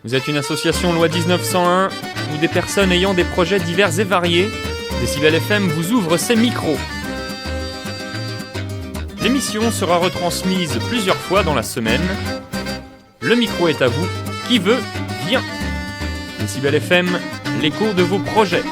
Vous êtes une association loi 1901 ou des personnes ayant des projets divers et variés. Décibel FM vous ouvre ses micros. L'émission sera retransmise plusieurs fois dans la semaine. Le micro est à vous. Qui veut, vient. Décibel FM, l'écho de vos projets.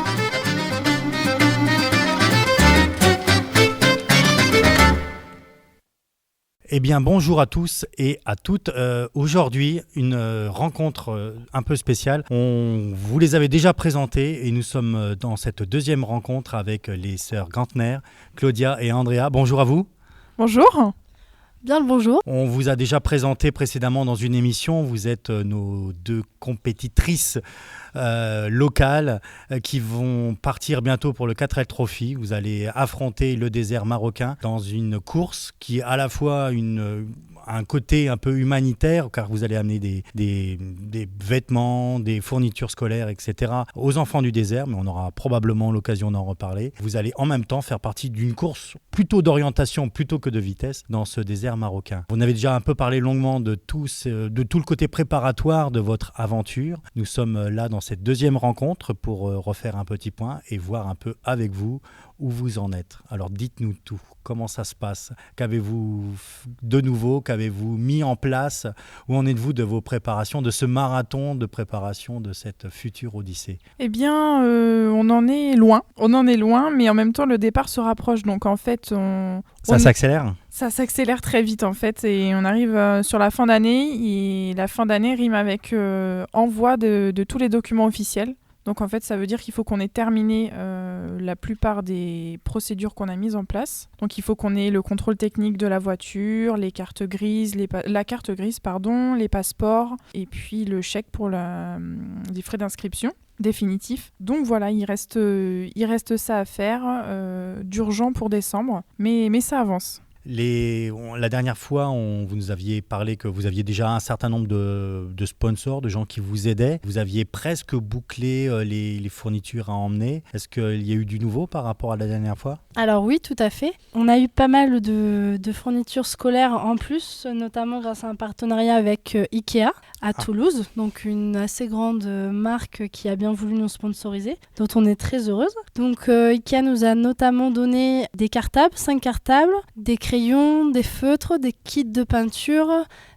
Eh bien, bonjour à tous et à toutes. Aujourd'hui, une rencontre un peu spéciale. Vous les avez déjà présentées et nous sommes dans cette deuxième rencontre avec les sœurs Gantner, Claudia et Andrea. Bonjour à vous. Bonjour. Bien le bonjour. On vous a déjà présenté précédemment dans une émission. Vous êtes nos deux compétitrices locales qui vont partir bientôt pour le 4L Trophy. Vous allez affronter le désert marocain dans une course qui est à la fois un côté un peu humanitaire, car vous allez amener des vêtements, des fournitures scolaires, etc. aux enfants du désert, mais on aura probablement l'occasion d'en reparler. Vous allez en même temps faire partie d'une course plutôt d'orientation plutôt que de vitesse dans ce désert marocain. Vous en avez déjà un peu parlé longuement de tout le côté préparatoire de votre aventure. Nous sommes là dans cette deuxième rencontre pour refaire un petit point et voir un peu avec vous où vous en êtes. Alors dites-nous tout. Comment ça se passe? Qu'avez-vous de nouveau? Qu'avez-vous mis en place? Où en êtes-vous de vos préparations, de ce marathon de préparation de cette future Odyssée? Eh bien, on en est loin. On en est loin, mais en même temps, le départ se rapproche. Donc, en fait, ça s'accélère? Ça s'accélère très vite, en fait. Et on arrive sur la fin d'année. Et la fin d'année rime avec envoi de tous les documents officiels. Donc en fait, ça veut dire qu'il faut qu'on ait terminé la plupart des procédures qu'on a mises en place. Donc il faut qu'on ait le contrôle technique de la voiture, les cartes grises, la carte grise, les passeports, et puis le chèque pour les frais d'inscription définitifs. Donc voilà, il reste ça à faire d'urgent pour décembre, mais ça avance. La dernière fois, vous nous aviez parlé que vous aviez déjà un certain nombre de sponsors, de gens qui vous aidaient. Vous aviez presque bouclé les fournitures à emmener. Est-ce qu'il y a eu du nouveau par rapport à la dernière fois? Alors oui, tout à fait. On a eu pas mal de fournitures scolaires en plus, notamment grâce à un partenariat avec Ikea à Toulouse, donc une assez grande marque qui a bien voulu nous sponsoriser, dont on est très heureuse. Donc Ikea nous a notamment donné des cartables, 5 cartables, des crayons, des feutres, des kits de peinture,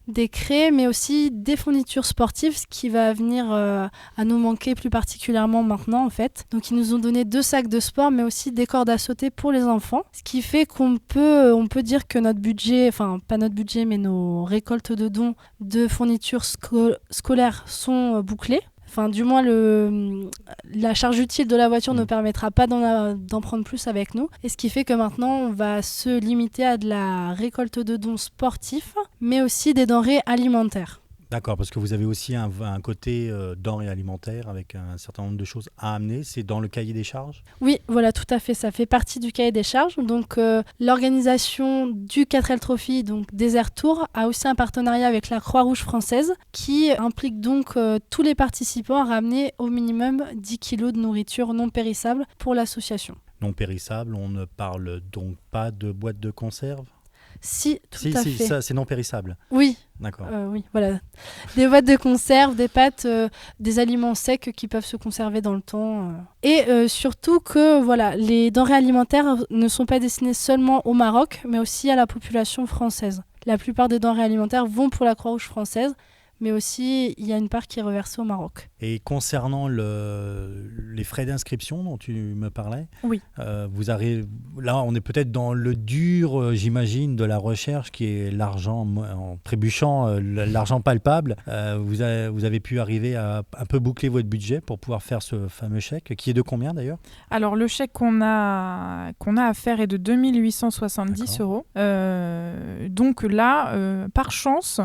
des craies, mais aussi des fournitures sportives, ce qui va venir à nous manquer plus particulièrement maintenant en fait. Donc ils nous ont donné 2 sacs de sport, mais aussi des cordes à sauter pour les enfants, ce qui fait qu'on peut dire que notre budget, enfin pas notre budget, mais nos récoltes de dons de fournitures scolaires sont bouclées. Enfin, du moins, la charge utile de la voiture ne permettra pas d'en prendre plus avec nous. Et ce qui fait que maintenant, on va se limiter à de la récolte de dons sportifs, mais aussi des denrées alimentaires. D'accord, parce que vous avez aussi un côté denrées alimentaires avec un certain nombre de choses à amener. C'est dans le cahier des charges? Oui, voilà, tout à fait. Ça fait partie du cahier des charges. Donc, l'organisation du 4L Trophy, donc Desert Tour, a aussi un partenariat avec la Croix-Rouge française qui implique donc tous les participants à ramener au minimum 10 kilos de nourriture non périssable pour l'association. Non périssable, on ne parle donc pas de boîtes de conserve? Si, tout à fait. Ça, c'est non périssable. Oui. D'accord. Oui, voilà. Des boîtes de conserve, des pâtes, des aliments secs qui peuvent se conserver dans le temps. Et surtout que voilà, les denrées alimentaires ne sont pas destinées seulement au Maroc, mais aussi à la population française. La plupart des denrées alimentaires vont pour la Croix-Rouge française, mais aussi il y a une part qui est reversée au Maroc. Et concernant les frais d'inscription dont tu me parlais, oui. Là on est peut-être dans le dur, j'imagine, de la recherche qui est l'argent, en trébuchant, l'argent palpable. Vous avez pu arriver à un peu boucler votre budget pour pouvoir faire ce fameux chèque, qui est de combien d'ailleurs? Alors le chèque qu'on a à faire est de 2 870 €. Donc là, par chance...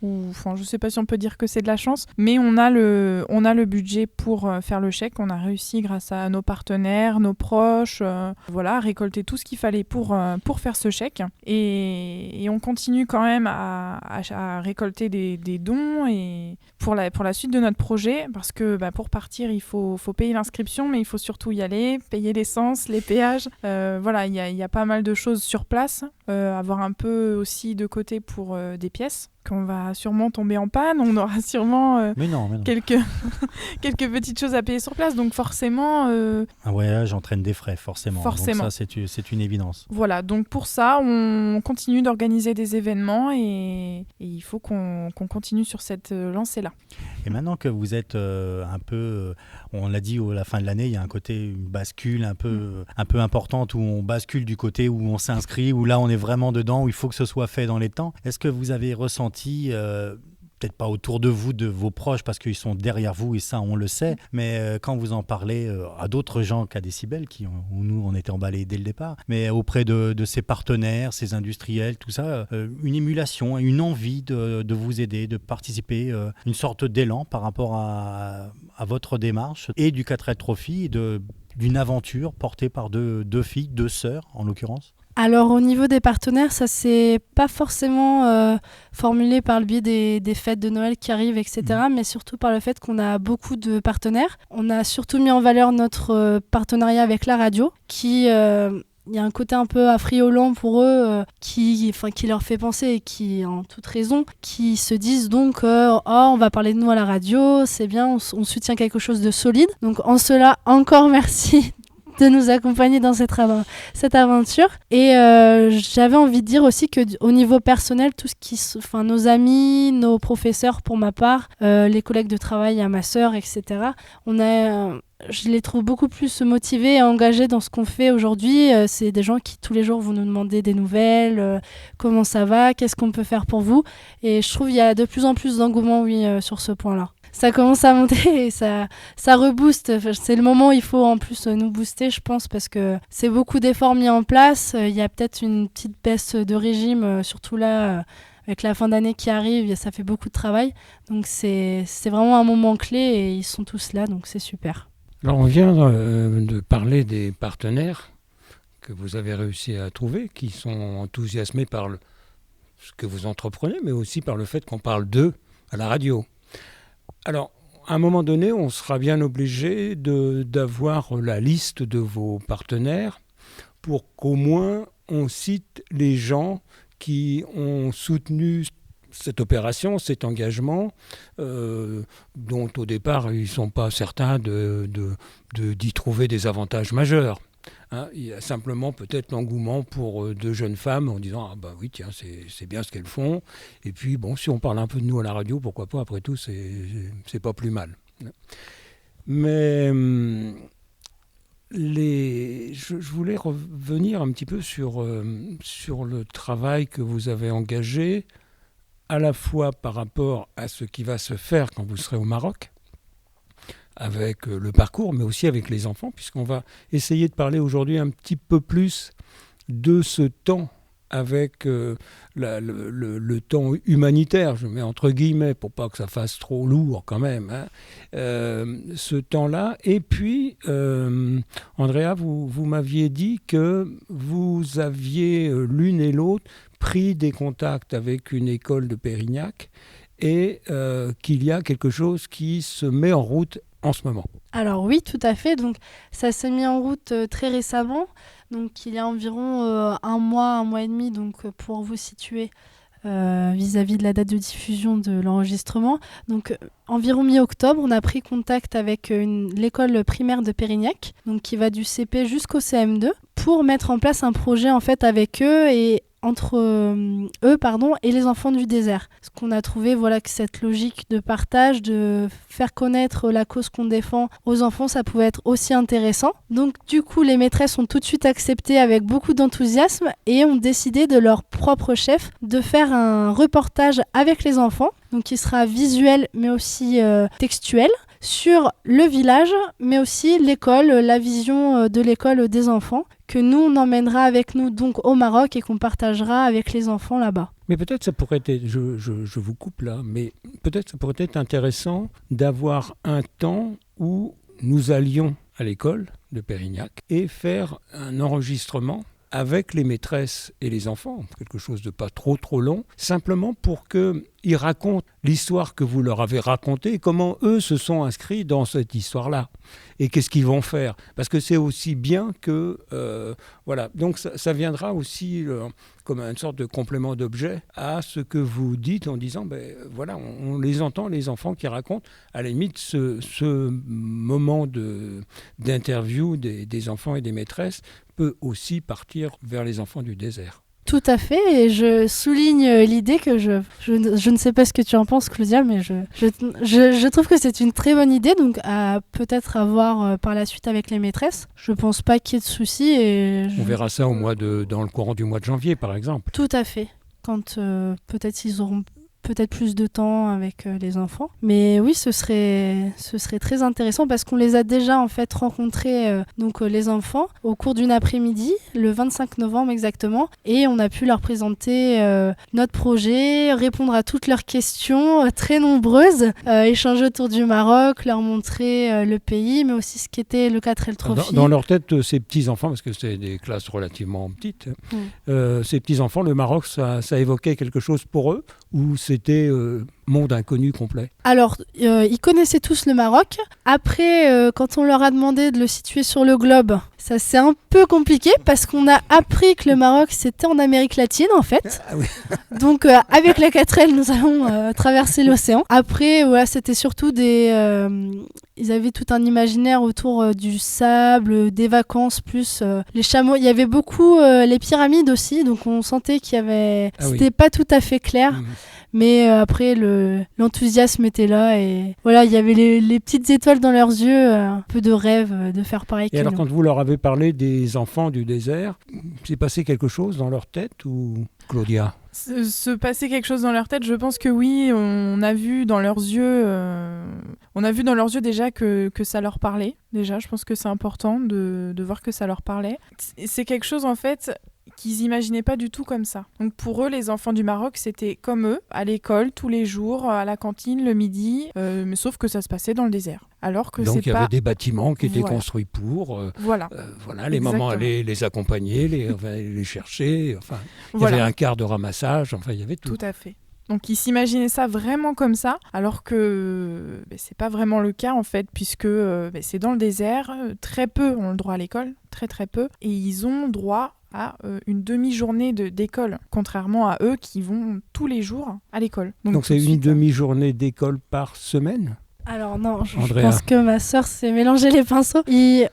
Enfin, je ne sais pas si on peut dire que c'est de la chance, mais on a le budget pour faire le chèque. On a réussi grâce à nos partenaires, nos proches, à récolter tout ce qu'il fallait pour faire ce chèque. Et on continue quand même à récolter des dons et pour la suite de notre projet, parce que pour partir, il faut payer l'inscription, mais il faut surtout y aller, payer l'essence, les péages. Il y a pas mal de choses sur place, avoir un peu aussi de côté pour des pièces. qu'on va sûrement tomber en panne, on aura sûrement Mais non. quelques petites choses à payer sur place. Donc forcément... Un voyage entraîne des frais, forcément. Donc ça, c'est une évidence. Voilà, donc pour ça, on continue d'organiser des événements et il faut qu'on continue sur cette lancée-là. Et maintenant que vous êtes un peu, on l'a dit, à la fin de l'année, il y a une bascule un peu importante où on bascule du côté où on s'inscrit, où là on est vraiment dedans, où il faut que ce soit fait dans les temps. Est-ce que vous avez ressenti, peut-être pas autour de vous, de vos proches, parce qu'ils sont derrière vous et ça on le sait, mais quand vous en parlez à d'autres gens qu'à Décibel, où nous on était emballés dès le départ, mais auprès de ces partenaires, ces industriels, tout ça, une émulation, une envie de vous aider, de participer, une sorte d'élan par rapport à votre démarche et du 4L Trophy, d'une aventure portée par deux filles, deux sœurs en l'occurrence? Alors au niveau des partenaires, ça s'est pas forcément formulé par le biais des fêtes de Noël qui arrivent, etc. Mais surtout par le fait qu'on a beaucoup de partenaires. On a surtout mis en valeur notre partenariat avec la radio, qui... il y a un côté un peu affriolant pour eux qui leur fait penser et qui, en toute raison, qui se disent donc on va parler de nous à la radio, c'est bien, on soutient quelque chose de solide. Donc en cela, encore merci de nous accompagner dans cette aventure. Et j'avais envie de dire aussi qu'au niveau personnel, tout ce nos amis, nos professeurs pour ma part, les collègues de travail à ma sœur, etc., je les trouve beaucoup plus motivés et engagés dans ce qu'on fait aujourd'hui. C'est des gens qui tous les jours vont nous demander des nouvelles, comment ça va, qu'est-ce qu'on peut faire pour vous. Et je trouve qu'il y a de plus en plus d'engouement sur ce point-là. Ça commence à monter et ça rebooste. C'est le moment où il faut en plus nous booster, je pense, parce que c'est beaucoup d'efforts mis en place. Il y a peut-être une petite baisse de régime, surtout là, avec la fin d'année qui arrive, ça fait beaucoup de travail. Donc c'est vraiment un moment clé et ils sont tous là, donc c'est super. Alors on vient de parler des partenaires que vous avez réussi à trouver, qui sont enthousiasmés par ce que vous entreprenez, mais aussi par le fait qu'on parle d'eux à la radio. Alors, à un moment donné, on sera bien obligé d'avoir la liste de vos partenaires pour qu'au moins on cite les gens qui ont soutenu cette opération, cet engagement, dont au départ, ils ne sont pas certains d'y trouver des avantages majeurs. Hein, il y a simplement peut-être l'engouement pour deux jeunes femmes en disant « Ah bah oui, tiens, c'est bien ce qu'elles font. » Et puis, bon, si on parle un peu de nous à la radio, pourquoi pas, après tout, c'est pas plus mal. Mais je voulais revenir un petit peu sur le travail que vous avez engagé, à la fois par rapport à ce qui va se faire quand vous serez au Maroc, avec le parcours, mais aussi avec les enfants, puisqu'on va essayer de parler aujourd'hui un petit peu plus de ce temps avec le temps humanitaire, je mets entre guillemets pour pas que ça fasse trop lourd quand même, hein, ce temps-là. Et puis, Andrea, vous m'aviez dit que vous aviez l'une et l'autre pris des contacts avec une école de Pérignac et qu'il y a quelque chose qui se met en route en ce moment. Alors oui, tout à fait. Donc ça s'est mis en route très récemment. Donc il y a environ un mois et demi. Donc pour vous situer vis-à-vis de la date de diffusion de l'enregistrement. Donc environ mi-octobre, on a pris contact avec l'école primaire de Pérignac, donc qui va du CP jusqu'au CM2, pour mettre en place un projet en fait avec eux et entre eux et les enfants du désert. Ce qu'on a trouvé, voilà, que cette logique de partage, de faire connaître la cause qu'on défend aux enfants, ça pouvait être aussi intéressant. Donc du coup, les maîtresses ont tout de suite accepté avec beaucoup d'enthousiasme et ont décidé de leur propre chef de faire un reportage avec les enfants, donc qui sera visuel mais aussi textuel, sur le village, mais aussi l'école, la vision de l'école des enfants, que nous, on emmènera avec nous donc au Maroc et qu'on partagera avec les enfants là-bas. Mais peut-être ça pourrait être, je vous coupe là, mais peut-être ça pourrait être intéressant d'avoir un temps où nous allions à l'école de Pérignac et faire un enregistrement avec les maîtresses et les enfants, quelque chose de pas trop long, simplement pour que ils racontent l'histoire que vous leur avez racontée, comment eux se sont inscrits dans cette histoire-là. Et qu'est-ce qu'ils vont faire ? Parce que c'est aussi bien que... voilà. Donc ça viendra aussi comme une sorte de complément d'objet à ce que vous dites en disant, voilà, on les entend, les enfants qui racontent. À la limite, ce moment d'interview des enfants et des maîtresses peut aussi partir vers les enfants du désert. Tout à fait, et je souligne l'idée que je ne sais pas ce que tu en penses, Claudia, mais je trouve que c'est une très bonne idée, donc à peut-être à voir par la suite avec les maîtresses. Je pense pas qu'il y ait de soucis. On verra ça dans le courant du mois de janvier, par exemple. Tout à fait, quand peut-être ils auront peut-être plus de temps avec les enfants. Mais oui, ce serait très intéressant parce qu'on les a déjà en fait rencontrés, les enfants, au cours d'une après-midi, le 25 novembre exactement, et on a pu leur présenter notre projet, répondre à toutes leurs questions, très nombreuses, échanger autour du Maroc, leur montrer le pays, mais aussi ce qu'était le 4L Trophy. Dans leur tête, ces petits-enfants, parce que c'est des classes relativement petites, ces petits-enfants, le Maroc, ça évoquait quelque chose pour eux, ou c'était monde inconnu complet? Alors, ils connaissaient tous le Maroc. Après, quand on leur a demandé de le situer sur le globe, ça c'est un peu compliqué parce qu'on a appris que le Maroc c'était en Amérique latine en fait. Ah oui. Donc avec la 4L, nous allons traverser l'océan. Après, voilà, c'était surtout ils avaient tout un imaginaire autour du sable, des vacances, plus les chameaux. Il y avait beaucoup les pyramides aussi, donc on sentait qu'il y avait... C'était pas tout à fait clair. Mais après, l'enthousiasme était là et voilà, il y avait les petites étoiles dans leurs yeux, un peu de rêve de faire pareil. Et alors, quand vous leur avez parlé des enfants du désert, s'est passé quelque chose dans leur tête ou Claudia? Se passer quelque chose dans leur tête, je pense que oui, on a vu dans leurs yeux, déjà que ça leur parlait. Déjà, je pense que c'est important de voir que ça leur parlait. C'est quelque chose en fait qu'ils n'imaginaient pas du tout comme ça. Donc pour eux, les enfants du Maroc, c'était comme eux, à l'école, tous les jours, à la cantine, le midi, mais sauf que ça se passait dans le désert. Alors que donc il y avait des bâtiments qui étaient voilà. construits pour... voilà. Les mamans allaient les accompagner, les chercher, enfin, il y avait un quart de ramassage, enfin il y avait tout. Tout à fait. Donc ils s'imaginaient ça vraiment comme ça, alors que c'est pas vraiment le cas en fait, puisque c'est dans le désert, très peu ont le droit à l'école, très très peu, et ils ont droit à une demi-journée d'école, contrairement à eux qui vont tous les jours à l'école. Donc c'est une demi-journée d'école par semaine ? Alors non, je pense que ma sœur s'est mélangé les pinceaux.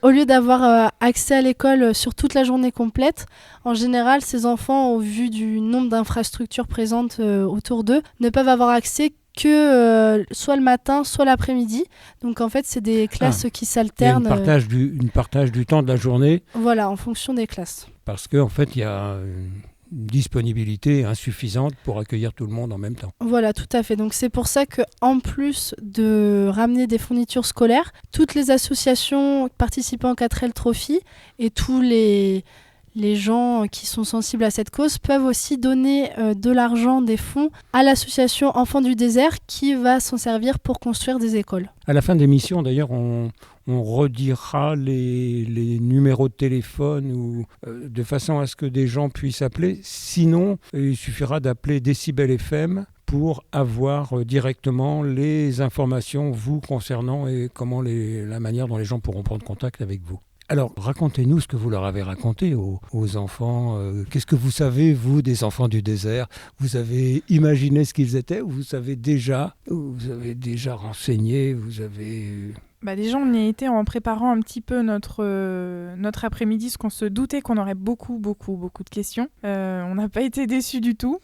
Au lieu d'avoir accès à l'école sur toute la journée complète, en général, ces enfants, au vu du nombre d'infrastructures présentes autour d'eux, ne peuvent avoir accès que soit le matin, soit l'après-midi. Donc en fait, c'est des classes qui s'alternent. Il y a une partage du temps de la journée. Voilà, en fonction des classes. Parce qu'en fait, il y a une disponibilité insuffisante pour accueillir tout le monde en même temps. Voilà, tout à fait. Donc c'est pour ça qu'en plus de ramener des fournitures scolaires, toutes les associations participant au 4L Trophy et tous les gens qui sont sensibles à cette cause peuvent aussi donner de l'argent, des fonds à l'association Enfants du désert qui va s'en servir pour construire des écoles. À la fin de l'émission, d'ailleurs, on redira les numéros de téléphone de façon à ce que des gens puissent appeler. Sinon, il suffira d'appeler Décibel FM pour avoir directement les informations vous concernant et la manière dont les gens pourront prendre contact avec vous. Alors, racontez-nous ce que vous leur avez raconté aux enfants. Qu'est-ce que vous savez, vous, des enfants du désert ? Vous avez imaginé ce qu'ils étaient ou vous avez déjà renseigné, Déjà, on y a été en préparant un petit peu notre après-midi, parce qu'on se doutait qu'on aurait beaucoup de questions. On n'a pas été déçus du tout.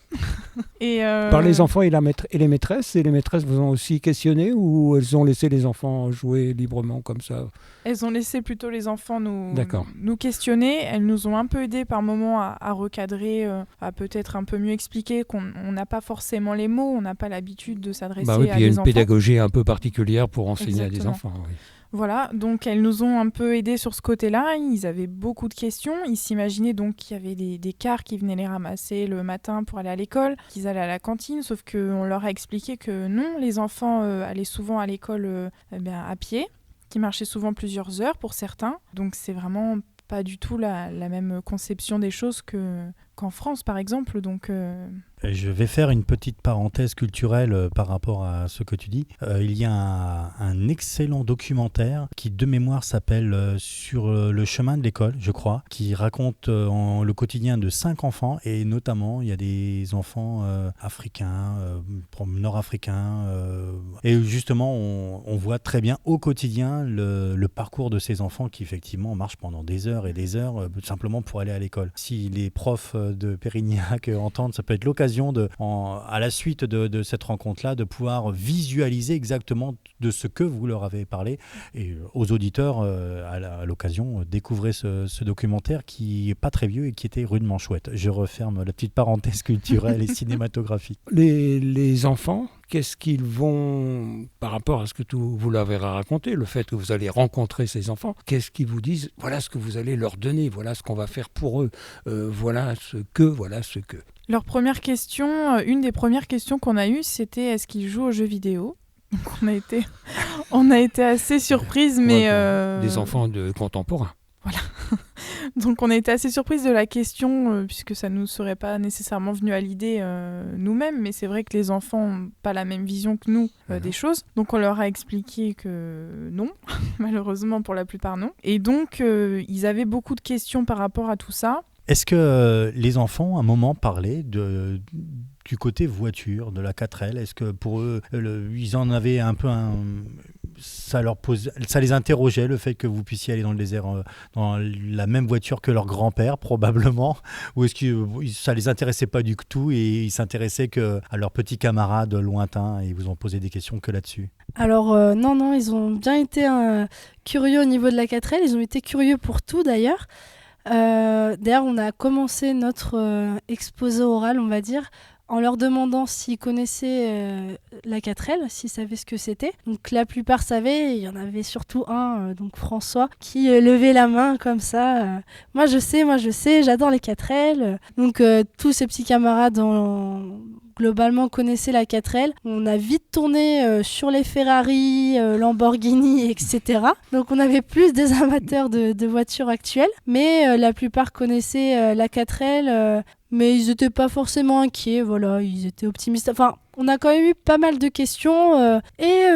Par les enfants et les maîtresses ? Et les maîtresses vous ont aussi questionné ou elles ont laissé les enfants jouer librement comme ça ? Elles ont laissé plutôt les enfants nous questionner. Elles nous ont un peu aidés par moments à recadrer, à peut-être un peu mieux expliquer qu'on n'a pas forcément les mots, on n'a pas l'habitude de s'adresser à des enfants. Il y a une pédagogie un peu particulière pour enseigner à des enfants. Oui. Voilà, donc elles nous ont un peu aidés sur ce côté-là. Ils avaient beaucoup de questions. Ils s'imaginaient donc qu'il y avait des cars qui venaient les ramasser le matin pour aller à l'école, qu'ils allaient à la cantine, sauf qu'on leur a expliqué que non, les enfants allaient souvent à l'école à pied, qui marchaient souvent plusieurs heures pour certains. Donc c'est vraiment pas du tout la même conception des choses que qu'en France, par exemple. Donc, Je vais faire une petite parenthèse culturelle par rapport à ce que tu dis. Il y a un excellent documentaire qui, de mémoire, s'appelle Sur le chemin de l'école, je crois, qui raconte le quotidien de 5 enfants, et notamment, il y a des enfants africains, nord-africains, et justement, on voit très bien au quotidien le parcours de ces enfants qui, effectivement, marchent pendant des heures et des heures, simplement pour aller à l'école. Si les profs de Pérignac entendent, ça peut être l'occasion à la suite de cette rencontre-là, de pouvoir visualiser exactement de ce que vous leur avez parlé. Et aux auditeurs, à l'occasion, découvrez ce documentaire qui n'est pas très vieux et qui était rudement chouette. Je referme la petite parenthèse culturelle et cinématographique. Les enfants, qu'est-ce qu'ils vont, par rapport à ce que vous leur avez raconté, le fait que vous allez rencontrer ces enfants, qu'est-ce qu'ils vous disent? Voilà ce que vous allez leur donner, voilà ce qu'on va faire pour eux, voilà ce que. leur première question, une des premières questions qu'on a eues, c'était est-ce qu'ils jouent aux jeux vidéo? Donc on a été assez surprises, mais... Des enfants contemporains. Voilà. Donc on a été assez surprise de la question, puisque ça ne nous serait pas nécessairement venu à l'idée nous-mêmes, mais c'est vrai que les enfants n'ont pas la même vision que nous des choses. Donc on leur a expliqué que non, malheureusement pour la plupart non. Et donc ils avaient beaucoup de questions par rapport à tout ça. Est-ce que les enfants, à un moment, parlaient du côté voiture, de la 4L? Est-ce que pour eux, ils en avaient un peu ça les interrogeait, le fait que vous puissiez aller dans le désert dans la même voiture que leur grand-père, probablement? Ou est-ce que ça les intéressait pas du tout et ils s'intéressaient qu'à leurs petits camarades lointains et ils vous ont posé des questions que là-dessus? Alors non, ils ont bien été curieux au niveau de la 4L, ils ont été curieux pour tout d'ailleurs. D'ailleurs, on a commencé notre exposé oral, on va dire, en leur demandant s'ils connaissaient la 4L, s'ils savaient ce que c'était. Donc la plupart savaient, il y en avait surtout un, donc François, qui levait la main comme ça. Moi je sais, j'adore les 4L. Donc tous ces petits camarades globalement connaissaient la 4L. On a vite tourné sur les Ferrari, Lamborghini, etc. Donc on avait plus des amateurs de voitures actuelles. Mais la plupart connaissaient la 4L, mais ils n'étaient pas forcément inquiets. Voilà, ils étaient optimistes. Enfin, on a quand même eu pas mal de questions.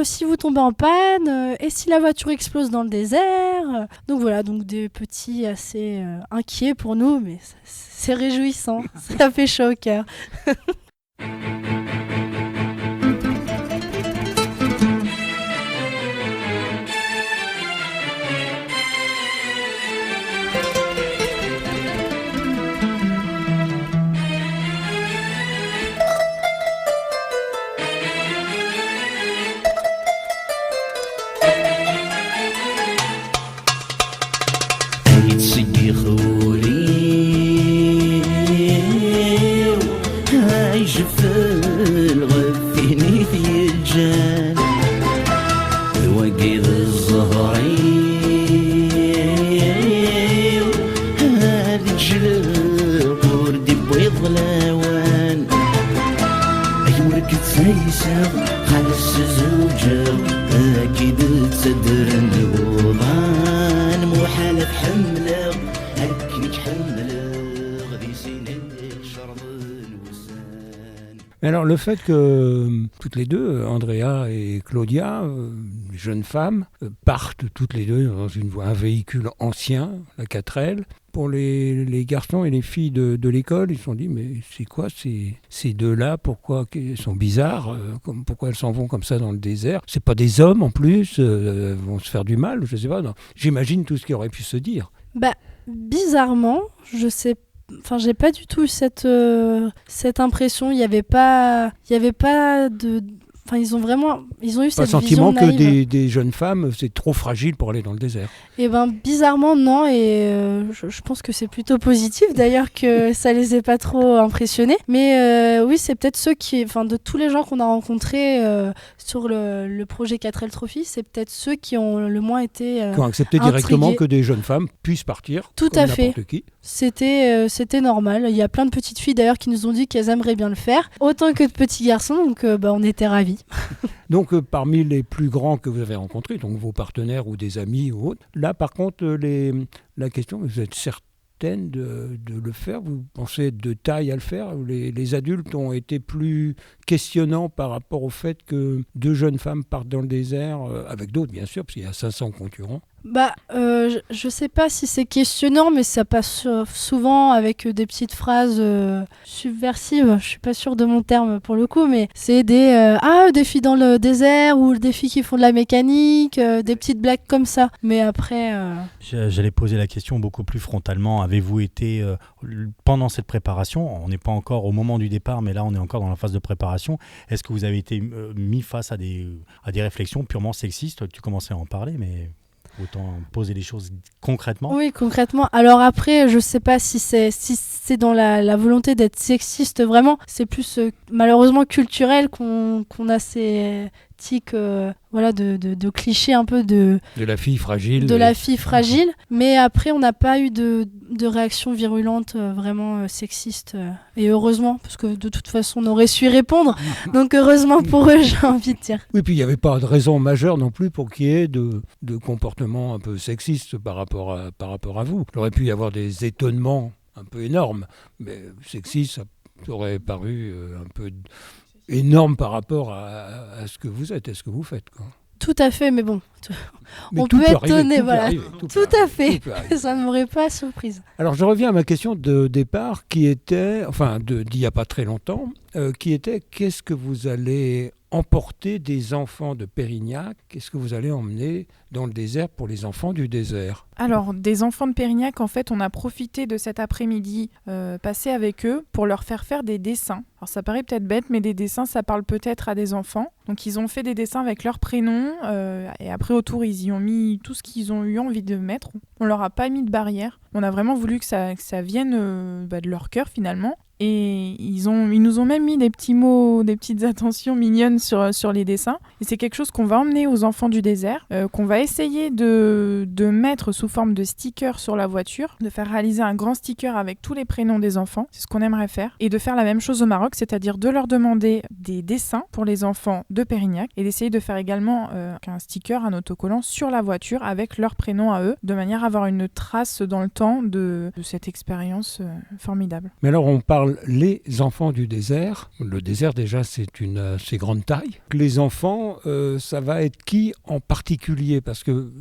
Si vous tombez en panne, et si la voiture explose dans le désert? Donc voilà, donc des petits assez inquiets pour nous, mais c'est réjouissant. Ça fait chaud au cœur. Alors le fait que toutes les deux, Andrea et Claudia, jeunes femmes, partent toutes les deux dans un véhicule ancien, la 4L. Pour les garçons et les filles de l'école, ils se sont dit mais c'est quoi ces deux-là? Pourquoi ils sont bizarres? Pourquoi elles s'en vont comme ça dans le désert? C'est pas des hommes en plus, vont se faire du mal, je sais pas. Non. J'imagine tout ce qui aurait pu se dire. Bizarrement, je sais pas. Enfin, j'ai pas du tout eu cette impression. Il y avait pas de. Enfin, ils ont eu cette vision naïve. Que des jeunes femmes, c'est trop fragile pour aller dans le désert. Et bizarrement non, et je pense que c'est plutôt positif d'ailleurs que ça les ait pas trop impressionnés. Mais oui, c'est peut-être de tous les gens qu'on a rencontrés sur le projet 4L Trophy, c'est peut-être ceux qui ont le moins été qui ont accepté directement que des jeunes femmes puissent partir. Tout comme à fait. N'importe qui. C'était normal. Il y a plein de petites filles d'ailleurs qui nous ont dit qu'elles aimeraient bien le faire, autant que de petits garçons, donc on était ravis. Donc parmi les plus grands que vous avez rencontrés, donc vos partenaires ou des amis ou autres, là par contre la question, vous êtes certaine de le faire? Vous pensez être de taille à le faire? Les adultes ont été plus questionnants par rapport au fait que 2 jeunes femmes partent dans le désert, avec d'autres bien sûr, parce qu'il y a 500 concurrents. Je sais pas si c'est questionnant, mais ça passe souvent avec des petites phrases subversives. Je suis pas sûre de mon terme pour le coup, mais c'est des filles dans le désert ou des filles qui font de la mécanique, des petites blagues comme ça. Mais après, J'allais poser la question beaucoup plus frontalement. Avez-vous été, pendant cette préparation, on n'est pas encore au moment du départ, mais là on est encore dans la phase de préparation, est-ce que vous avez été mis face à des réflexions purement sexistes? Tu commençais à en parler, mais... Autant poser les choses concrètement. Oui, concrètement. Alors après, je sais pas si c'est dans la volonté d'être sexiste vraiment. C'est plus malheureusement culturel qu'on a ces tics de clichés un peu de la fille fragile. La fille fragile. Mais après, on n'a pas eu de réaction virulente vraiment sexiste. Et heureusement, parce que de toute façon, on aurait su y répondre. Donc heureusement pour eux, j'ai envie de dire. Oui, puis il n'y avait pas de raison majeure non plus pour qu'il y ait de comportements un peu sexistes par rapport à vous. Il aurait pu y avoir des étonnements un peu énormes, mais sexiste, ça aurait paru un peu énorme par rapport à ce que vous êtes et ce que vous faites, quoi. Tout à fait, mais bon, mais on peut être étonné, voilà. Tout à fait, ça ne m'aurait pas surprise. Alors je reviens à ma question de départ qui était, d'il n'y a pas très longtemps, qui était qu'est-ce que vous allez emporter des enfants de Pérignac? Qu'est-ce que vous allez emmener dans le désert pour les enfants du désert? Alors, des enfants de Pérignac, en fait, on a profité de cet après-midi passé avec eux pour leur faire des dessins. Alors, ça paraît peut-être bête, mais des dessins, ça parle peut-être à des enfants. Donc, ils ont fait des dessins avec leurs prénoms et après, autour, ils y ont mis tout ce qu'ils ont eu envie de mettre. On leur a pas mis de barrière. On a vraiment voulu que ça vienne de leur cœur, finalement. Et ils nous ont même mis des petits mots, des petites attentions mignonnes sur les dessins. Et c'est quelque chose qu'on va emmener aux enfants du désert, qu'on va essayer de mettre sous forme de sticker sur la voiture, de faire réaliser un grand sticker avec tous les prénoms des enfants. C'est ce qu'on aimerait faire. Et de faire la même chose au Maroc, c'est-à-dire de leur demander des dessins pour les enfants de Pérignac et d'essayer de faire également un sticker, un autocollant sur la voiture avec leurs prénoms à eux, de manière à avoir une trace dans le temps de cette expérience formidable. Mais alors on parle les enfants du désert. Le désert déjà c'est une assez grande taille. Les enfants, ça va être qui en particulier? Parce que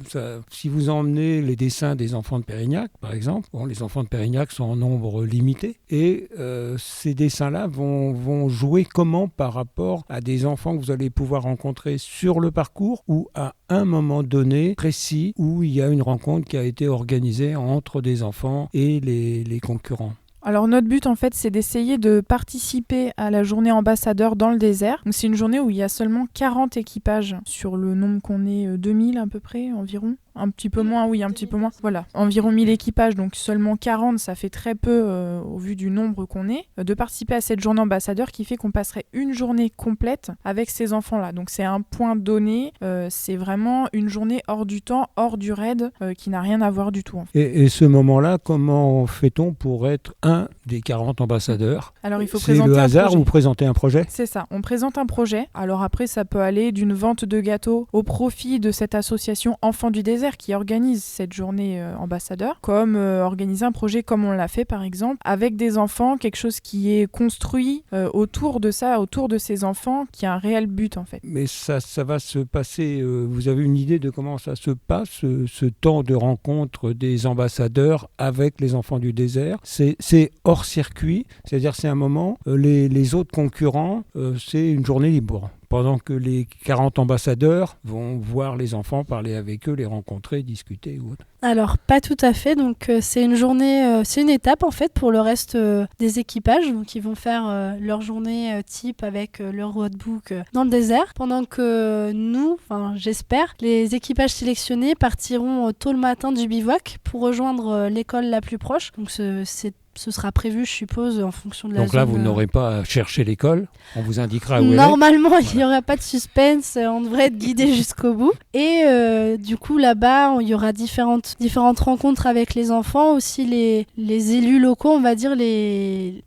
si vous emmenez les dessins des enfants de Pérignac, par exemple, les enfants de Pérignac sont en nombre limité et ces dessins-là vont jouer comment par rapport à des enfants que vous allez pouvoir rencontrer sur le parcours ou à un moment donné précis où il y a une rencontre qui a été organisée entre des enfants et les concurrents? Alors notre but en fait c'est d'essayer de participer à la journée ambassadeur dans le désert. Donc c'est une journée où il y a seulement 40 équipages sur le nombre qu'on est 2000 à peu près environ. Un petit peu moins, oui, un petit peu moins. Voilà, environ 1000 équipages, donc seulement 40, ça fait très peu au vu du nombre qu'on est. De participer à cette journée ambassadeur qui fait qu'on passerait une journée complète avec ces enfants-là. Donc c'est un point donné, c'est vraiment une journée hors du temps, hors du raid, qui n'a rien à voir du tout. En fait. Et ce moment-là, comment fait-on pour être un des 40 ambassadeurs? Alors il faut présenter un projet. C'est le hasard ou présenter un projet? C'est ça, on présente un projet. Alors après, ça peut aller d'une vente de gâteaux au profit de cette association Enfants du désert qui organise cette journée ambassadeur, comme organiser un projet comme on l'a fait par exemple, avec des enfants, quelque chose qui est construit autour de ça, autour de ces enfants, qui a un réel but en fait. Mais ça va se passer, vous avez une idée de comment ça se passe, ce temps de rencontre des ambassadeurs avec les enfants du désert? C'est hors circuit, c'est-à-dire c'est un moment, les autres concurrents, c'est une journée libre. Pendant que les 40 ambassadeurs vont voir les enfants, parler avec eux, les rencontrer, discuter ou autre. Alors, pas tout à fait. Donc, c'est une journée, c'est une étape en fait pour le reste des équipages. Donc, ils vont faire leur journée type avec leur roadbook dans le désert. Pendant que nous, j'espère, les équipages sélectionnés partiront tôt le matin du bivouac pour rejoindre l'école la plus proche. Donc, ce sera prévu, je suppose, en fonction de la zone. Donc là, vous n'aurez pas à chercher l'école, on vous indiquera où elle est. Normalement, il n'y aura pas de suspense, on devrait être guidé jusqu'au bout. Et du coup, là-bas, il y aura différentes différentes rencontres avec les enfants, aussi les élus locaux, on va dire les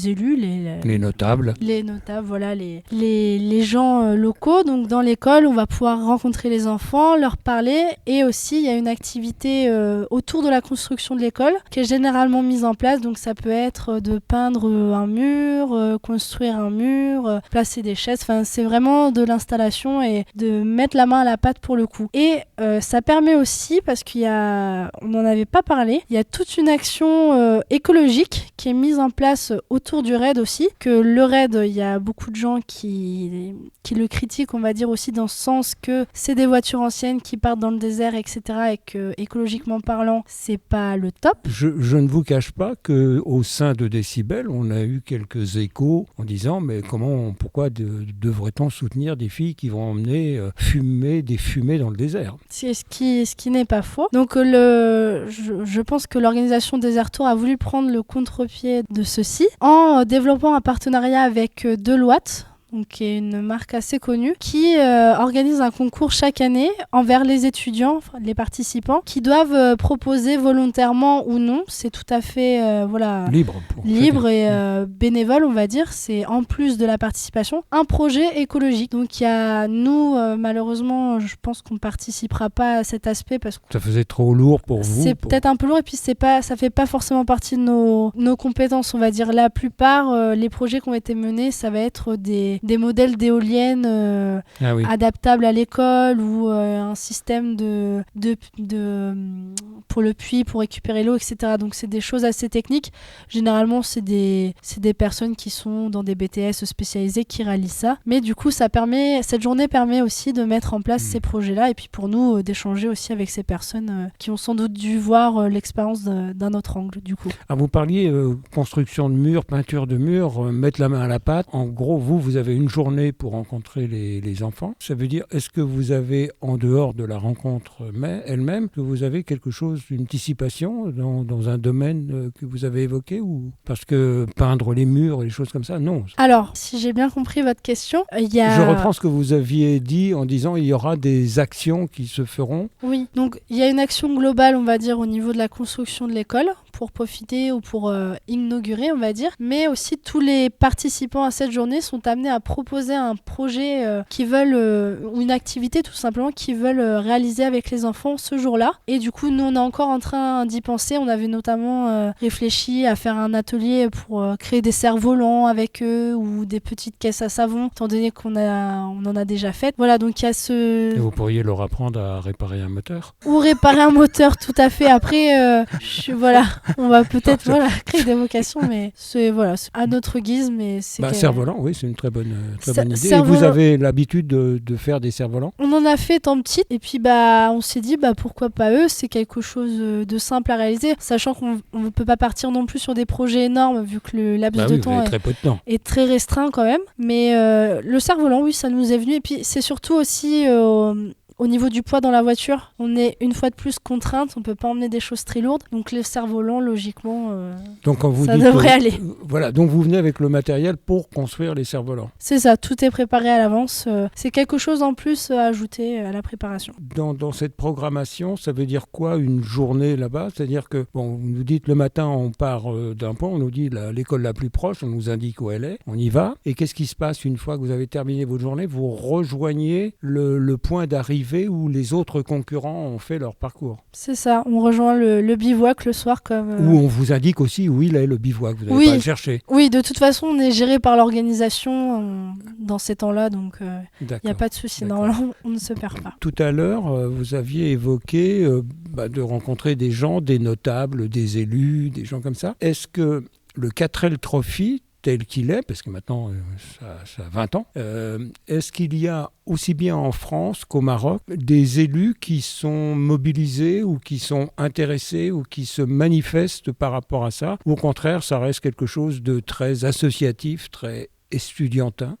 élus, les notables. Les notables, voilà, les gens locaux. Donc dans l'école, on va pouvoir rencontrer les enfants, leur parler, et aussi il y a une activité autour de la construction de l'école qui est généralement mise en place. Donc ça peut être de peindre un mur, construire un mur, placer des chaises. Enfin, c'est vraiment de l'installation et de mettre la main à la pâte pour le coup. Et ça permet aussi, parce on n'en avait pas parlé, il y a toute une action écologique qui est mise en place autour du RAID aussi. Que le RAID, il y a beaucoup de gens qui le critiquent, on va dire aussi dans ce sens que c'est des voitures anciennes qui partent dans le désert, etc. et que écologiquement parlant, c'est pas le top. Je ne vous cache pas qu'au sein de Décibel, on a eu quelques échos en disant mais pourquoi devrait-on soutenir des filles qui vont emmener des fumées dans le désert? C'est ce qui n'est pas faux. Donc je pense que l'organisation Désertour a voulu prendre le contre-pied de ceci en développant un partenariat avec Deloitte, donc qui est une marque assez connue, qui organise un concours chaque année envers les étudiants, les participants, qui doivent proposer volontairement ou non, c'est tout à fait libre et bénévole, on va dire, c'est en plus de la participation, un projet écologique. Donc il y a, nous, malheureusement, je pense qu'on ne participera pas à cet aspect parce que ça faisait trop lourd pour vous. C'est peut-être un peu lourd et puis ça fait pas forcément partie de nos compétences, on va dire. La plupart, les projets qui ont été menés, ça va être des modèles d'éoliennes adaptables à l'école ou un système pour le puits, pour récupérer l'eau, etc. Donc c'est des choses assez techniques. Généralement, c'est des personnes qui sont dans des BTS spécialisés qui réalisent ça. Mais du coup, cette journée permet aussi de mettre en place ces projets-là et puis pour nous, d'échanger aussi avec ces personnes qui ont sans doute dû voir l'expérience d'un autre angle, du coup. Ah, vous parliez construction de murs, peinture de murs, mettre la main à la pâte. En gros, vous avez une journée pour rencontrer les enfants. Ça veut dire, est-ce que vous avez, en dehors de la rencontre elle-même, que vous avez quelque chose, une anticipation dans un domaine que vous avez évoqué, ou parce que peindre les murs et les choses comme ça, non. Alors, si j'ai bien compris votre question, Je reprends ce que vous aviez dit en disant il y aura des actions qui se feront. Oui, donc il y a une action globale, on va dire, au niveau de la construction de l'école, pour profiter ou pour inaugurer, on va dire. Mais aussi, tous les participants à cette journée sont amenés à proposer un projet ou une activité tout simplement qu'ils veulent réaliser avec les enfants ce jour-là. Et du coup, nous, on est encore en train d'y penser. On avait notamment réfléchi à faire un atelier pour créer des cerfs-volants avec eux ou des petites caisses à savon, étant donné qu'on en a déjà fait. Voilà, donc il y a Et vous pourriez leur apprendre à réparer un moteur. Ou réparer un moteur, tout à fait. Après, on va peut-être créer des vocations, mais c'est à notre guise. Mais c'est cerf-volant, oui, c'est une très bonne idée. Et vous avez l'habitude de faire des cerfs-volants? On en a fait tant petit, et puis on s'est dit pourquoi pas eux. C'est quelque chose de simple à réaliser, sachant qu'on ne peut pas partir non plus sur des projets énormes vu que le laps de temps est très restreint quand même. Mais le cerf-volant, oui, ça nous est venu. Et puis c'est surtout aussi au niveau du poids dans la voiture, on est une fois de plus contrainte, on ne peut pas emmener des choses très lourdes. Donc les cerfs-volants, logiquement, donc, quand vous ça devrait aller. Voilà, donc vous venez avec le matériel pour construire les cerfs-volants. C'est ça, tout est préparé à l'avance. C'est quelque chose en plus à ajouter à la préparation. Dans cette programmation, ça veut dire quoi une journée là-bas? C'est-à-dire que, vous nous dites le matin, on part d'un point, on nous dit l'école la plus proche, on nous indique où elle est, on y va. Et qu'est-ce qui se passe une fois que vous avez terminé votre journée? Vous rejoignez le point d'arrivée où les autres concurrents ont fait leur parcours. C'est ça, on rejoint le bivouac le soir comme... Où on vous indique aussi où il est le bivouac, vous n'allez pas le chercher. Oui, de toute façon, on est géré par l'organisation dans ces temps-là, donc il n'y a pas de souci. Normalement, on ne se perd pas. Tout à l'heure, vous aviez évoqué de rencontrer des gens, des notables, des élus, des gens comme ça. Est-ce que le 4L Trophy, tel qu'il est, parce que maintenant ça a 20 ans, est-ce qu'il y a aussi bien en France qu'au Maroc des élus qui sont mobilisés ou qui sont intéressés ou qui se manifestent par rapport à ça, ou au contraire ça reste quelque chose de très associatif, très estudiantin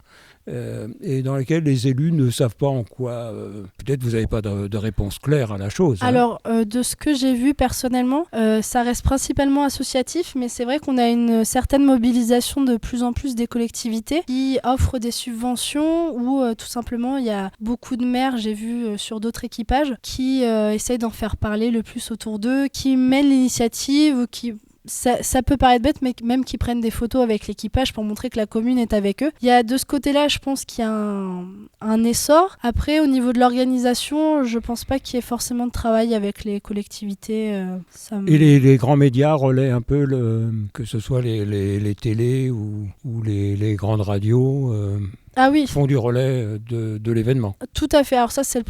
et dans lesquelles les élus ne savent pas en quoi. Peut-être vous n'avez pas de réponse claire à la chose. Alors, de ce que j'ai vu personnellement, ça reste principalement associatif, mais c'est vrai qu'on a une certaine mobilisation de plus en plus des collectivités qui offrent des subventions ou tout simplement il y a beaucoup de maires, j'ai vu sur d'autres équipages, qui essayent d'en faire parler le plus autour d'eux, qui mènent l'initiative ou qui... Ça peut paraître bête, mais même qu'ils prennent des photos avec l'équipage pour montrer que la commune est avec eux. Il y a de ce côté-là, je pense qu'il y a un essor. Après, au niveau de l'organisation, je pense pas qu'il y ait forcément de travail avec les collectivités. Et les grands médias relaient un peu, que ce soit les télés ou les grandes radios Ah oui. font du relais de l'événement. Tout à fait. Alors ça, c'est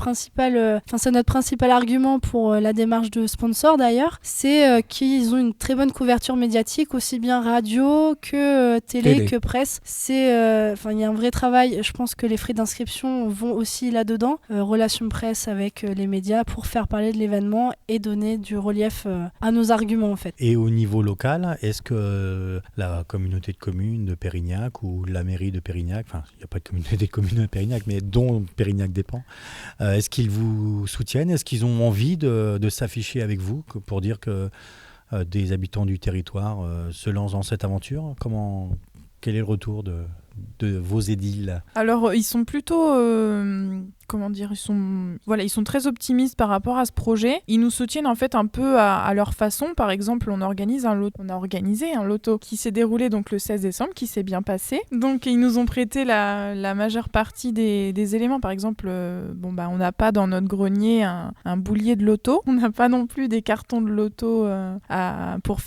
c'est notre principal argument pour la démarche de sponsor d'ailleurs. C'est qu'ils ont une très bonne couverture médiatique, aussi bien radio que télé, que presse. Il y a un vrai travail. Je pense que les frais d'inscription vont aussi là-dedans. Relations presse avec les médias pour faire parler de l'événement et donner du relief à nos arguments en fait. Et au niveau local, est-ce que la communauté de communes de Pérignac ou la mairie de Pérignac, enfin, il n'y a pas de communauté de communes de Pérignac, mais dont Pérignac dépend, est-ce qu'ils vous soutiennent? Est-ce qu'ils ont envie de s'afficher avec vous pour dire que des habitants du territoire se lancent dans cette aventure? Quel est le retour de vos édiles? Alors, ils sont plutôt... ils sont très optimistes par rapport à ce projet. Ils nous soutiennent en fait un peu à leur façon. Par exemple, on a organisé un loto qui s'est déroulé donc le 16 décembre, qui s'est bien passé. Donc ils nous ont prêté la majeure partie des éléments. Par exemple, on n'a pas dans notre grenier un boulier de loto. On n'a pas non plus des cartons de loto pour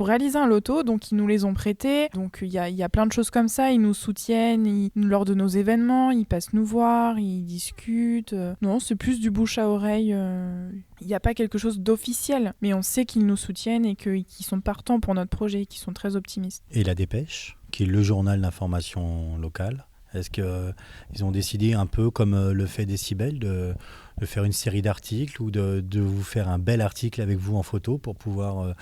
réaliser un loto. Donc ils nous les ont prêtés. Donc il y a plein de choses comme ça. Ils nous soutiennent lors de nos événements. Ils passent nous voir, ils discutent. Non, c'est plus du bouche à oreille. Il n'y a pas quelque chose d'officiel, mais on sait qu'ils nous soutiennent et qu'ils sont partants pour notre projet et qu'ils sont très optimistes. Et La Dépêche, qui est le journal d'information locale, est-ce qu'ils ont décidé, un peu comme le fait Décibel, de faire une série d'articles ou de vous faire un bel article avec vous en photo pour pouvoir...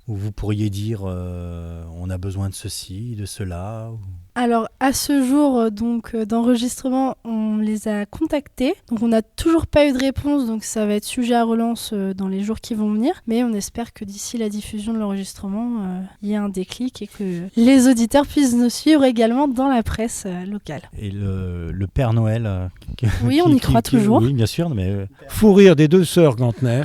où vous pourriez dire on a besoin de ceci, de cela? Alors à ce jour d'enregistrement, on les a contactés. Donc on n'a toujours pas eu de réponse, donc ça va être sujet à relance dans les jours qui vont venir. Mais on espère que d'ici la diffusion de l'enregistrement, il y ait un déclic et que les auditeurs puissent nous suivre également dans la presse locale. Et le Père Noël oui, on y croit toujours. Oui, bien sûr, mais... Fou rire des deux sœurs Gantner.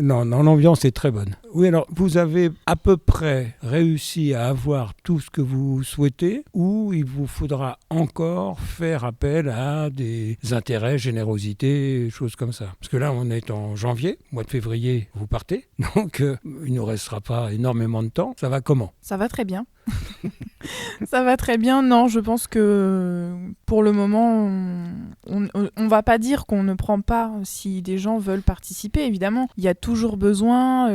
Non, l'ambiance est très bonne. Oui, alors vous avez à peu près réussi à avoir tout ce que vous souhaitez, ou il vous faudra encore faire appel à des intérêts, générosités, choses comme ça? Parce que là, on est en janvier, mois de février, vous partez, donc il ne nous restera pas énormément de temps. Ça va comment? Ça va très bien. Ça va très bien. Non, je pense que pour le moment, on va pas dire qu'on ne prend pas si des gens veulent participer. Évidemment, il y a toujours besoin.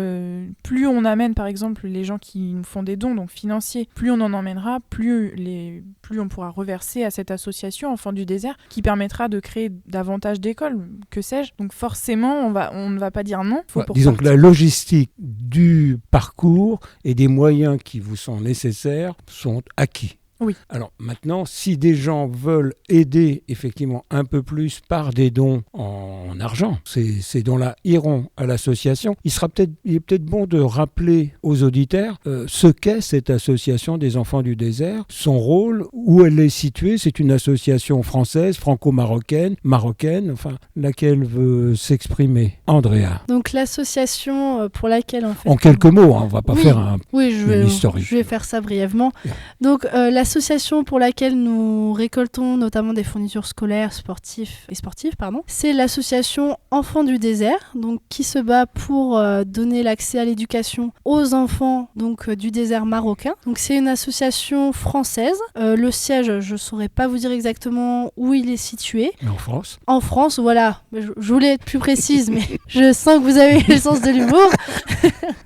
Plus on amène, par exemple, les gens qui nous font des dons, donc financiers, plus on en emmènera, plus on pourra reverser à cette association Enfants du désert, qui permettra de créer davantage d'écoles, que sais-je. Donc forcément, on ne va pas dire non. Disons que la logistique du parcours et des moyens qui vous sont nécessaires sont acquis. Oui. Alors maintenant, si des gens veulent aider effectivement un peu plus par des dons en argent, ces dons-là iront à l'association. Il est peut-être bon de rappeler aux auditeurs ce qu'est cette association des Enfants du désert, son rôle, où elle est située. C'est une association française, franco-marocaine, enfin laquelle veut s'exprimer. Andrea. Donc l'association pour laquelle on fait... En quelques mots, on ne va pas faire une historique. Je vais faire ça brièvement. Yeah. Donc l'association pour laquelle nous récoltons notamment des fournitures scolaires, sportives, c'est l'association Enfants du désert, donc qui se bat pour donner l'accès à l'éducation aux enfants du désert marocain. Donc c'est une association française. Le siège, je ne saurais pas vous dire exactement où il est situé. Mais en France. En France, voilà. Je voulais être plus précise, mais je sens que vous avez le sens de l'humour.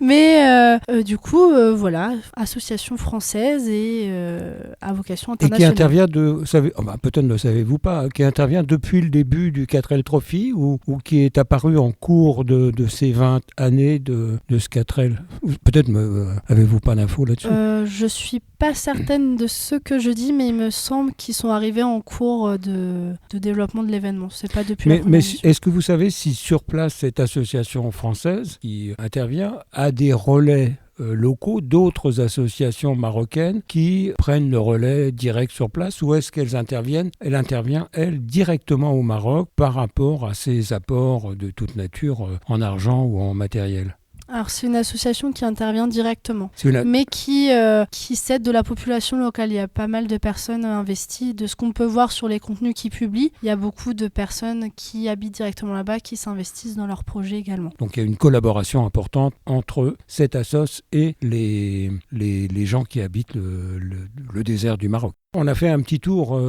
Mais du coup, voilà, association française et à vocation Et internationale. qui intervient peut-être ne le savez-vous pas, qui intervient depuis le début du 4L Trophy ou qui est apparu en cours de ces 20 années de ce 4L. Peut-être avez-vous pas d'infos là-dessus? Je suis pas certaine de ce que je dis, mais il me semble qu'ils sont arrivés en cours de développement de l'événement. C'est pas depuis la Mais première édition. est-ce que vous savez si sur place cette association française qui intervient a des relais locaux d'autres associations marocaines qui prennent le relais direct sur place, ou est-ce qu'elle intervient, elle, directement au Maroc par rapport à ses apports de toute nature en argent ou en matériel? Alors c'est une association qui intervient directement, C'est une- mais qui s'aide de la population locale. Il y a pas mal de personnes investies. De ce qu'on peut voir sur les contenus qu'ils publient, il y a beaucoup de personnes qui habitent directement là-bas, qui s'investissent dans leurs projets également. Donc il y a une collaboration importante entre cette assoce et les gens qui habitent le désert du Maroc. On a fait un petit tour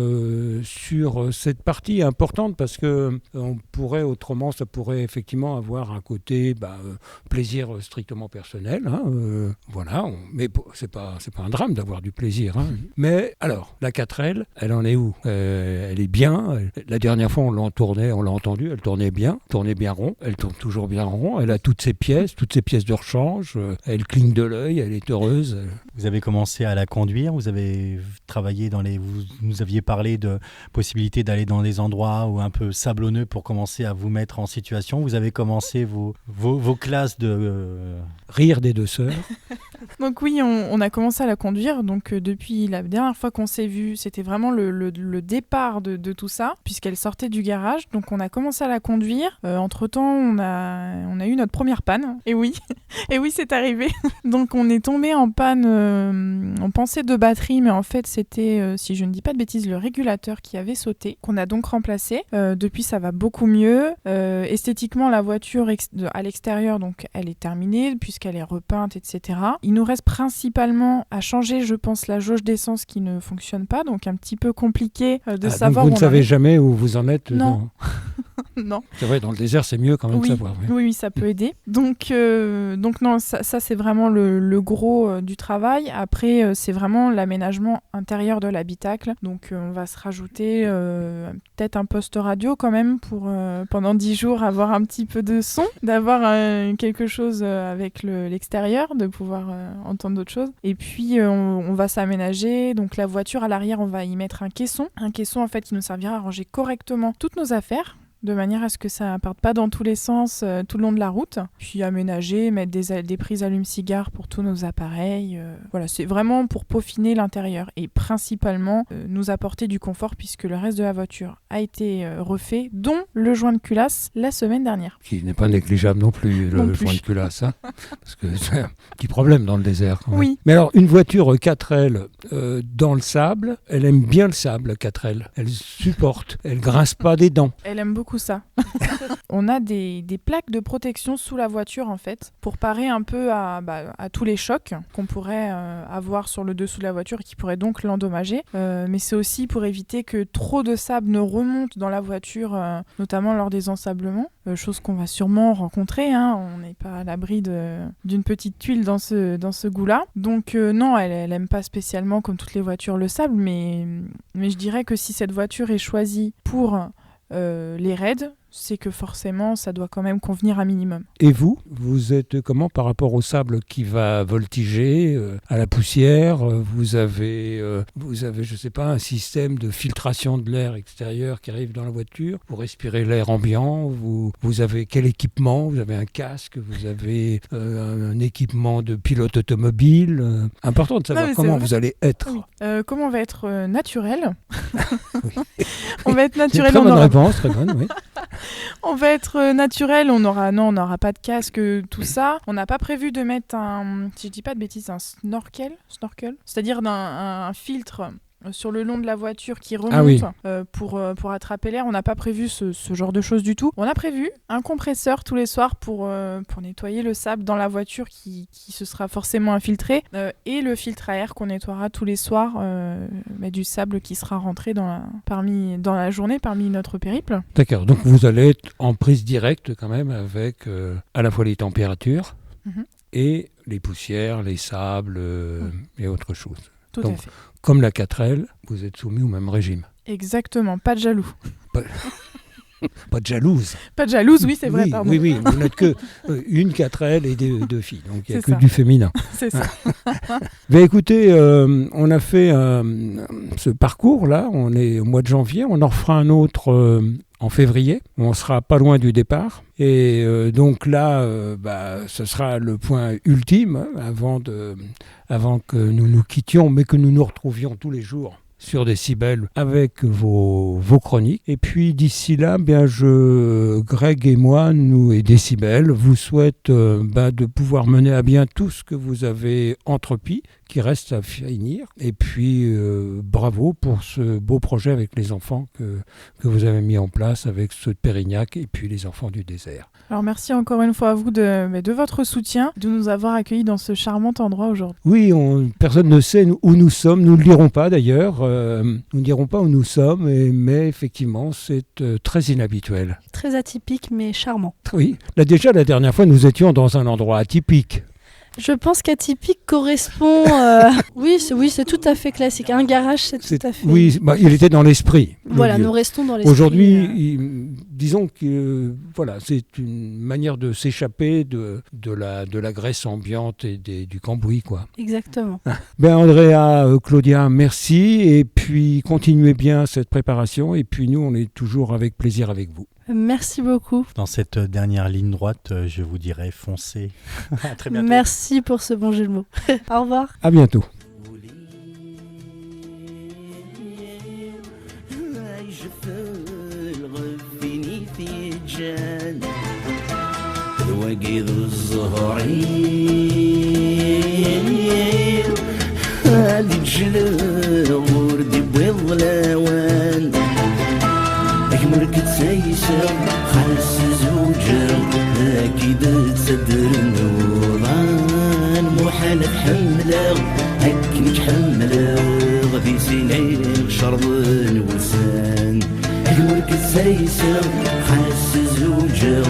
sur cette partie importante parce que autrement, ça pourrait effectivement avoir un côté plaisir strictement personnel. Voilà, mais c'est pas un drame d'avoir du plaisir. Mais alors, la 4L, elle en est où? Elle est bien. La dernière fois, on l'a entendu, elle tournait bien rond. Elle tourne toujours bien rond. Elle a toutes ses pièces de rechange. Elle cligne de l'œil, elle est heureuse. Vous avez commencé à la conduire, vous avez travaillé vous nous aviez parlé de possibilité d'aller dans des endroits un peu sablonneux pour commencer à vous mettre en situation. Vous avez commencé vos classes de... Rire des deux sœurs. Donc oui, on a commencé à la conduire. Donc depuis la dernière fois qu'on s'est vu, c'était vraiment le départ de tout ça, puisqu'elle sortait du garage. Donc on a commencé à la conduire. Entre-temps, on a eu notre première panne. Et oui, c'est arrivé. Donc on est tombé en panne, on pensait de batterie, mais en fait c'était, si je ne dis pas de bêtises, le régulateur qui avait sauté, qu'on a donc remplacé. Depuis, ça va beaucoup mieux. Esthétiquement, la voiture à l'extérieur, donc elle est terminée, puisqu'elle est repeinte, etc. Il nous reste principalement à changer, je pense, la jauge d'essence qui ne fonctionne pas, donc un petit peu compliqué de savoir. Donc vous ne savez jamais où vous en êtes? Non. Non. C'est vrai, dans le désert, c'est mieux quand même de savoir. Oui, ça peut aider. Donc non, ça c'est vraiment le gros du travail. Après, c'est vraiment l'aménagement intérieur de l'habitacle. Donc on va se rajouter peut-être un poste radio quand même pour pendant 10 jours avoir un petit peu de son, d'avoir quelque chose avec l'extérieur, de pouvoir entendre d'autres choses. Et puis on va s'aménager. Donc la voiture à l'arrière, on va y mettre un caisson. Un caisson en fait qui nous servira à ranger correctement toutes nos affaires, de manière à ce que ça ne parte pas dans tous les sens tout le long de la route. Puis aménager, mettre des prises allume-cigare pour tous nos appareils. Voilà, c'est vraiment pour peaufiner l'intérieur et principalement nous apporter du confort, puisque le reste de la voiture a été refait, dont le joint de culasse la semaine dernière. Qui n'est pas négligeable non plus, le joint de culasse. Parce que c'est un petit problème dans le désert. Oui. Mais alors, une voiture 4L dans le sable, elle aime bien le sable, 4L. Elle supporte, elle grince pas des dents. Elle aime beaucoup ça. On a des plaques de protection sous la voiture en fait, pour parer un peu à tous les chocs qu'on pourrait avoir sur le dessous de la voiture et qui pourraient donc l'endommager. Mais c'est aussi pour éviter que trop de sable ne remonte dans la voiture, notamment lors des ensablements, chose qu'on va sûrement rencontrer. On n'est pas à l'abri d'une petite tuile dans ce goût-là. Donc non, elle aime pas spécialement, comme toutes les voitures, le sable, mais je dirais que si cette voiture est choisie pour les raids, c'est que forcément ça doit quand même convenir un minimum. Et vous êtes comment par rapport au sable qui va voltiger, à la poussière? Vous avez, je sais pas, un système de filtration de l'air extérieur qui arrive dans la voiture pour respirer l'air ambiant. Vous avez quel équipement? Vous avez un casque? Vous avez un équipement de pilote automobile? Important de savoir comment vous allez être. Oui. Comment on va être naturel? Oui. On va être naturel. Très bonne réponse, très bonne, oui. On va être naturel, on n'aura pas de casque, tout ça. On n'a pas prévu de mettre si je dis pas de bêtises, un snorkel, c'est-à-dire un filtre sur le long de la voiture qui remonte pour attraper l'air. On n'a pas prévu ce genre de choses du tout. On a prévu un compresseur tous les soirs pour nettoyer le sable dans la voiture qui se sera forcément infiltré, et le filtre à air qu'on nettoiera tous les soirs, du sable qui sera rentré dans la journée parmi notre périple. D'accord, donc vous allez être en prise directe quand même avec à la fois les températures et les poussières, les sables et autres choses. Tout à fait. comme la 4L, vous êtes soumis au même régime. Exactement, pas de jaloux. Pas de jalouse. Pas de jalouse, oui, c'est vrai, Oui, pardon. oui, vous n'êtes que une 4L et deux filles, donc il n'y a C'est que ça. du féminin. C'est ça. Mais écoutez, on a fait ce parcours-là, on est au mois de janvier, on en refera un autre en février, on sera pas loin du départ. Et donc là, ce sera le point ultime avant que nous nous quittions, mais que nous nous retrouvions tous les jours sur Décibel avec vos chroniques. Et puis d'ici là, Greg et moi, nous et Décibel, vous souhaite de pouvoir mener à bien tout ce que vous avez entrepris, qui reste à finir. Et puis bravo pour ce beau projet avec les enfants que vous avez mis en place avec ceux de Pérignac et puis les enfants du désert. Alors merci encore une fois à vous de votre soutien, de nous avoir accueillis dans ce charmant endroit aujourd'hui. Oui, personne ne sait où nous sommes, nous ne le dirons pas d'ailleurs, nous ne dirons pas où nous sommes, mais effectivement c'est très inhabituel. Très atypique mais charmant. Oui, là déjà la dernière fois nous étions dans un endroit atypique. Je pense qu'atypique correspond... Oui, c'est tout à fait classique. Un garage, c'est tout à fait... Oui, il était dans l'esprit. Voilà, nous restons dans l'esprit. Aujourd'hui, disons que c'est une manière de s'échapper de la Grèce ambiante et du cambouis, quoi. Exactement. Andrea, Claudia, merci. Et puis, continuez bien cette préparation. Et puis, nous, on est toujours avec plaisir avec vous. Merci beaucoup. Dans cette dernière ligne droite, je vous dirais foncez. À très bientôt. Merci pour ce bon jeu de mots. Au revoir. À bientôt. عمرك تسيسر خلص زوجر أكيد تصدر النوضان محال تحمله هك نتحمله غدي سنين شرب الوسان عمرك تسيسر خلص زوجر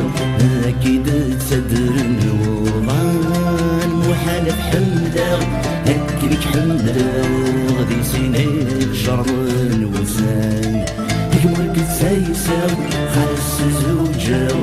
أكيد تصدر النوضان محال تحمله هك نتحمله غدي سنين شرب الوسان عمرك تسيسر خلص زوجر